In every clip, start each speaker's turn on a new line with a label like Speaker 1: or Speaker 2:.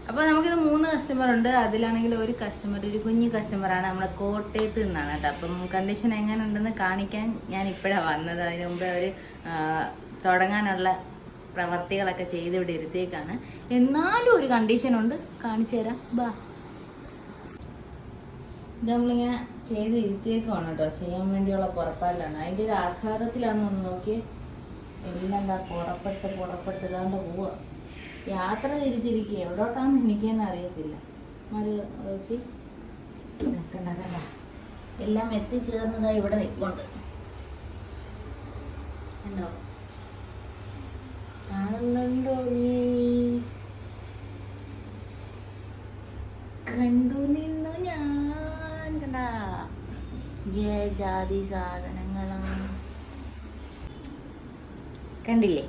Speaker 1: അപ്പോൾ നമുക്കിത് 3 കസ്റ്റമർ ഉണ്ട്. അതിലാണെങ്കിൽ ഒരു കസ്റ്റമർ, ഒരു കുഞ്ഞു കസ്റ്റമറാണ്, നമ്മുടെ കോട്ടയത്ത് നിന്നാണ് കേട്ടോ. അപ്പം കണ്ടീഷൻ എങ്ങനെ ഉണ്ടെന്ന് കാണിക്കാൻ ഞാൻ ഇപ്പോഴാണ് വന്നത്. അതിന് മുമ്പ് അവർ തുടങ്ങാനുള്ള പ്രവർത്തികളൊക്കെ ചെയ്ത് ഇവിടെ ഇരുത്തേക്കാണ്. എന്നാലും ഒരു കണ്ടീഷനുണ്ട്, കാണിച്ചു തരാം ബാ. ഇത് നമ്മളിങ്ങനെ ചെയ്ത് ഇരുത്തിയേക്കാണ് കേട്ടോ, ചെയ്യാൻ വേണ്ടിയുള്ള പുറപ്പാടിലാണ്. അതിൻ്റെ ഒരു ആഘാതത്തിലാണെന്ന് നോക്കിയേ, എല്ലാം എന്താ പുറപ്പെട്ട് ഇതാണ്ട് പോവുക. യാത്ര തിരിച്ചിരിക്കുക, എവിടോട്ടാന്ന് എനിക്ക് തന്നെ അറിയത്തില്ല. കണ്ട എല്ലാം എത്തിച്ചേർന്നതാ ഇവിടെ നിൽപ്പുണ്ട്. എന്തോ കാണുന്നുണ്ടോ നീ? കണ്ടു നിന്നു ഞാൻ. കണ്ട ജാതി സാധനങ്ങളാണ്. കണ്ടില്ലേ?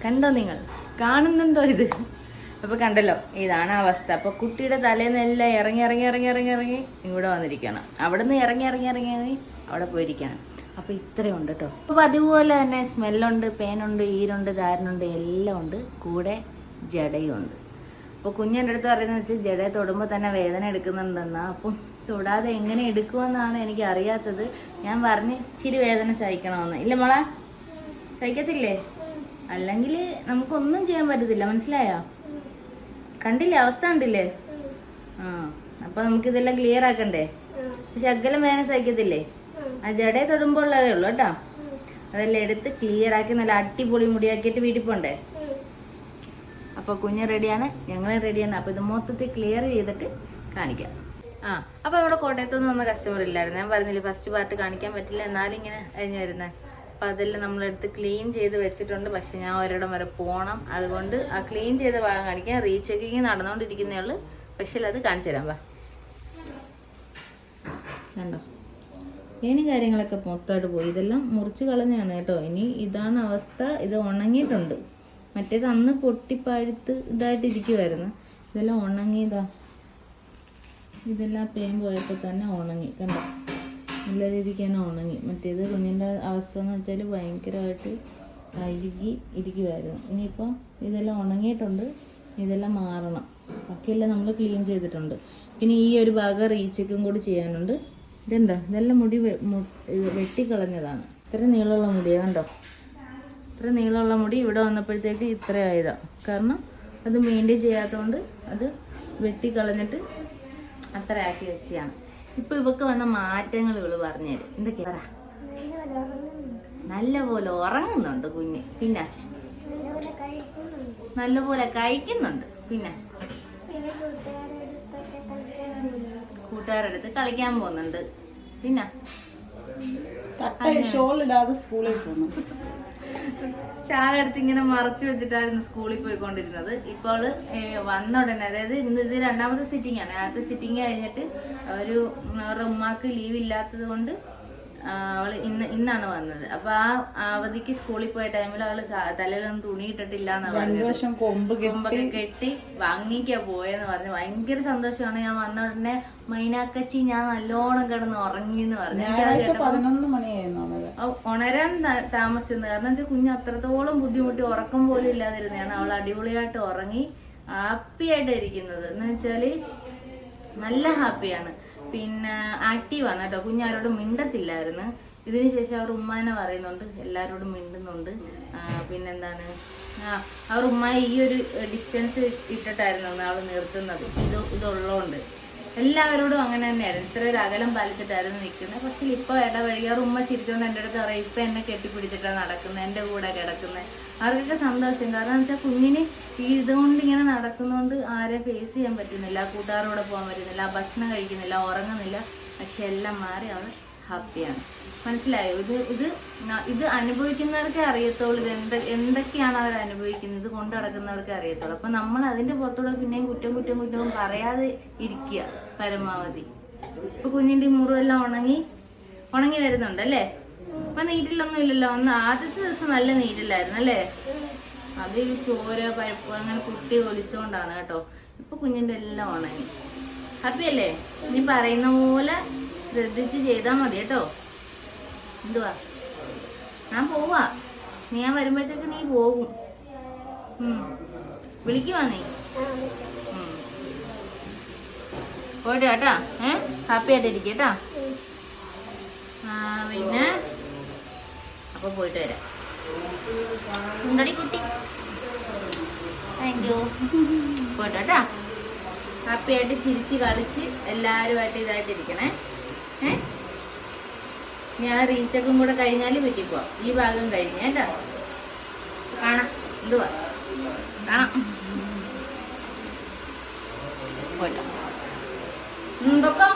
Speaker 1: കണ്ടോ നിങ്ങൾ? കാണുന്നുണ്ടോ ഇത്? അപ്പോൾ കണ്ടല്ലോ, ഇതാണ് അവസ്ഥ. അപ്പോൾ കുട്ടിയുടെ തലേന്നെല്ലാം ഇറങ്ങി ഇവിടെ വന്നിരിക്കണം. അവിടെ നിന്ന് ഇറങ്ങി അവിടെ പോയിരിക്കണം. അപ്പോൾ ഇത്രയും ഉണ്ട് കേട്ടോ. അപ്പോൾ അതുപോലെ തന്നെ സ്മെല്ലുണ്ട്, പേനുണ്ട്, ഈരുണ്ട്, ധാരനുണ്ട്, എല്ലാം ഉണ്ട്. കൂടെ ജടയും ഉണ്ട്. അപ്പോൾ കുഞ്ഞിൻ്റെ അടുത്ത് പറയുന്നത് വെച്ചാൽ ജടയെ തൊടുമ്പോൾ തന്നെ വേദന എടുക്കുന്നുണ്ടെന്നാ. അപ്പം തൊടാതെ എങ്ങനെ എടുക്കുമെന്നാണ് എനിക്ക് അറിയാത്തത്. ഞാൻ പറഞ്ഞ് ഇച്ചിരി വേദന സഹിക്കണമെന്ന്. ഇല്ല മോളെ, സഹിക്കത്തില്ലേ? അല്ലെങ്കിൽ നമുക്കൊന്നും ചെയ്യാൻ പറ്റത്തില്ല, മനസ്സിലായോ? കണ്ടില്ലേ അവസ്ഥ? കണ്ടില്ലേ? അപ്പോൾ നമുക്കിതെല്ലാം ക്ലിയർ ആക്കണ്ടേ? പക്ഷെ അകലം വേദന സഹിക്കത്തില്ലേ? ആ ജടയെ തൊടുമ്പോൾ ഉള്ളതേ ഉള്ളൂ കേട്ടോ. അതെല്ലാം എടുത്ത് ക്ലിയർ ആക്കി നല്ല അടിപൊളി മുടിയാക്കിയിട്ട് വീട്ടിൽ പോണ്ടേ. അപ്പോൾ കുഞ്ഞ് റെഡിയാണ്, ഞങ്ങൾ റെഡിയാണ്. അപ്പോൾ ഇത് മൊത്തത്തിൽ ക്ലിയർ ചെയ്തിട്ട് കാണിക്കാം. അപ്പോൾ ഇവിടെ കോട്ടയത്തു നിന്ന് വന്ന കസ്റ്റമർ ഇല്ലായിരുന്നു. ഞാൻ പറഞ്ഞില്ലേ ഫസ്റ്റ് പാർട്ട് കാണിക്കാൻ പറ്റില്ല, എന്നാലും ഇങ്ങനെ കഴിഞ്ഞ് വരുന്നത്. അപ്പോൾ അതെല്ലാം നമ്മളെടുത്ത് ക്ലീൻ ചെയ്ത് വെച്ചിട്ടുണ്ട്. പക്ഷെ ഞാൻ ഒരിടം വരെ പോകണം, അതുകൊണ്ട് ആ ക്ലീൻ ചെയ്ത ഭാഗം കാണിക്കാം. റീചെക്കിങ് നടന്നുകൊണ്ടിരിക്കുന്നേ ഉള്ളൂ. പക്ഷേ അത് കാണിച്ചു തരാം വാ. കണ്ടോ, ഇനി കാര്യങ്ങളൊക്കെ മൊത്തമായിട്ട് പോയി. ഇതെല്ലാം മുറിച്ച് കളഞ്ഞാണ് കേട്ടോ. ഇനി ഇതാണ് അവസ്ഥ. ഇത് ഉണങ്ങിയിട്ടുണ്ട്. മറ്റേത് അന്ന് പൊട്ടിപ്പഴുത്ത് ഇതായിട്ടിരിക്കുമായിരുന്നു. ഇതെല്ലാം ഉണങ്ങിയതാ. ഇതെല്ലാം പേൻ പോയപ്പോൾ തന്നെ ഉണങ്ങി. കണ്ടോ, നല്ല രീതിക്ക് തന്നെ ഉണങ്ങി. മറ്റേത് കുഞ്ഞിൻ്റെ അവസ്ഥ എന്ന് വെച്ചാൽ ഭയങ്കരമായിട്ട് അഴുകി ഇരിക്കുമായിരുന്നു. ഇനിയിപ്പോൾ ഇതെല്ലാം ഉണങ്ങിയിട്ടുണ്ട്. ഇതെല്ലാം മാറണം. ബാക്കിയെല്ലാം നമ്മൾ ക്ലീൻ ചെയ്തിട്ടുണ്ട്. പിന്നെ ഈ ഒരു ഭാഗം റീചെക്കും കൂടി ചെയ്യാനുണ്ട്. ഇതെന്താ, ഇതെല്ലാം മുടി വെട്ടിക്കളഞ്ഞതാണ്. ഇത്ര നീളമുള്ള മുടിയാണ് കണ്ടോ. ഇത്ര നീളമുള്ള മുടി ഇവിടെ വന്നപ്പോഴത്തേക്ക് ഇത്ര ആയതാണ്. കാരണം അത് മെയിൻറ്റെയിൻ ചെയ്യാത്തതുകൊണ്ട് അത് വെട്ടിക്കളഞ്ഞിട്ട് അത്ര ആക്കി വെച്ചാണ്. ഇപ്പൊ ഇവക്ക് വന്ന മാറ്റങ്ങൾ ഇവള് പറഞ്ഞുതരും. എന്തൊക്കെയാ പറ? നല്ലപോലെ ഉറങ്ങുന്നുണ്ട് കുഞ്ഞ്, പിന്നെ നല്ലപോലെ കഴിക്കുന്നുണ്ട്, പിന്നെ കൂട്ടുകാരടുത്ത് കളിക്കാൻ പോകുന്നുണ്ട്, പിന്നെ
Speaker 2: സ്കൂളിൽ പോകുന്നു.
Speaker 1: ചാലെടുത്ത് ഇങ്ങനെ മറച്ചു വെച്ചിട്ടായിരുന്നു സ്കൂളിൽ പോയിക്കൊണ്ടിരുന്നത്. ഇപ്പോൾ വന്ന ഉടനെ, അതായത് ഇത് 2ാമത്തെ സിറ്റിംഗ് ആണ്. ആദ്യത്തെ സിറ്റിംഗ് കഴിഞ്ഞിട്ട് ഒരു ഉമ്മാക്ക് ലീവ് ഇല്ലാത്തത് കൊണ്ട് അവള് ഇന്നാണ് വന്നത്. അപ്പൊ ആ അവധിക്ക് സ്കൂളിൽ പോയ ടൈമിൽ അവള് തലയിലൊന്നും തുണി ഇട്ടിട്ടില്ല എന്ന് പറഞ്ഞത്. കൊമ്പൊക്കെ കെട്ടി ഭംഗിക്കാ പോയെന്ന് പറഞ്ഞു. ഭയങ്കര സന്തോഷമാണ്. ഞാൻ വന്ന ഉടനെ മൈനാക്കച്ചി ഞാൻ നല്ലോണം കിടന്ന് ഉറങ്ങി എന്ന് പറഞ്ഞു. ഉണരാൻ താമസിച്ചത് കാരണം വെച്ചാൽ കുഞ്ഞ് അത്രത്തോളം ബുദ്ധിമുട്ടി ഉറക്കം പോലും ഇല്ലാതിരുന്നതാണ്. അവൾ അടിപൊളിയായിട്ട് ഉറങ്ങി ഹാപ്പി ആയിട്ട് ഇരിക്കുന്നത്. എന്ന് വെച്ചാല് നല്ല ഹാപ്പിയാണ്. പിന്നെ ആക്റ്റീവാണ് കേട്ടോ. കുഞ്ഞാരോടും മിണ്ടത്തില്ലായിരുന്നു. ഇതിന് ശേഷം അവർ ഉമ്മാനെ പറയുന്നുണ്ട്, എല്ലാവരോടും മിണ്ടുന്നുണ്ട്. പിന്നെന്താണ്, അവർ ഉമ്മ ഈ ഒരു ഡിസ്റ്റൻസ് ഇട്ടിട്ടായിരുന്നു അവൾ നിർത്തുന്നത്. ഇതുള്ളതുകൊണ്ട് എല്ലാവരോടും അങ്ങനെ തന്നെയായിരുന്നു. ഇത്ര ഒരു അകലം പാലിച്ചിട്ടായിരുന്നു നിൽക്കുന്നത്. പക്ഷേ ഇപ്പോൾ ഇടവഴി അവർ ഉമ്മ ചിരിച്ചുകൊണ്ട് എൻ്റെ അടുത്ത് പറയും, ഇപ്പം എന്നെ കെട്ടിപ്പിടിച്ചിട്ടാണ് നടക്കുന്നത്, എൻ്റെ കൂടെ കിടക്കുന്നത്. അവർക്കൊക്കെ സന്തോഷം. കാരണം എന്ന് വെച്ചാൽ കുഞ്ഞിന് ഈ ഇതുകൊണ്ട് ഇങ്ങനെ നടക്കുന്നതുകൊണ്ട് ആരെയും ഫേസ് ചെയ്യാൻ പറ്റുന്നില്ല, കൂട്ടുകാരോടെ പോകാൻ പറ്റുന്നില്ല, ഭക്ഷണം കഴിക്കുന്നില്ല, ഉറങ്ങുന്നില്ല. പക്ഷെ എല്ലാം മാറി അവൾ ഹാപ്പിയാണ്. മനസ്സിലായോ? ഇത് അനുഭവിക്കുന്നവർക്കേ അറിയത്തുള്ളൂ. ഇത് എന്തൊക്കെയാണ് അവർ അനുഭവിക്കുന്നത്. ഇത് കൊണ്ട് നടക്കുന്നവർക്കേ അറിയത്തുള്ളൂ. അപ്പം നമ്മൾ അതിൻ്റെ പുറത്തൂടെ പിന്നെയും കുറ്റവും പറയാതെ ഇരിക്കുക പരമാവധി. ഇപ്പൊ കുഞ്ഞിൻ്റെ മുറിവെല്ലാം ഉണങ്ങി വരുന്നുണ്ടല്ലേ? അപ്പൊ നീറ്റിലൊന്നും ഇല്ലല്ലോ. അന്ന് ആദ്യത്തെ ദിവസം നല്ല നീറ്റിലായിരുന്നു അല്ലേ? അത് ചോര പഴുപ്പ് അങ്ങനെ കുട്ടി ഒലിച്ചോണ്ടാണ് കേട്ടോ. ഇപ്പൊ കുഞ്ഞിൻ്റെ എല്ലാം ഉണങ്ങി. ഹാപ്പി അല്ലേ? നീ പറയുന്ന പോലെ ശ്രദ്ധിച്ച് ചെയ്താൽ മതി കേട്ടോ. എന്തുവാ, ഞാൻ പോവാ. ഞാൻ വരുമ്പോഴത്തേക്ക് നീ പോകും. വിളിക്കുവാ നീ? പോയിട്ട് കേട്ടാ. ഹാപ്പി ആയിട്ടിരിക്കും കേട്ടാ. പിന്നെ അപ്പൊ പോയിട്ട് വരാം. ഉണ്ടടി കുട്ടി. Thank you. പോയിട്ട് കേട്ടാ. ഹാപ്പി ആയിട്ട് ചിരിച്ച് കളിച്ച് എല്ലാവരുമായിട്ട് ഇതായിട്ടിരിക്കണേ. ഞാൻ റീച്ചൊക്കെ കൂടെ കഴിഞ്ഞാൽ വീട്ടിൽ പോവാം. ഈ ഭാഗം കഴിഞ്ഞ കേട്ടോ. കാണാം. എന്തുവാ കാണാം. പോയിട്ടോ. പൊക്കോ.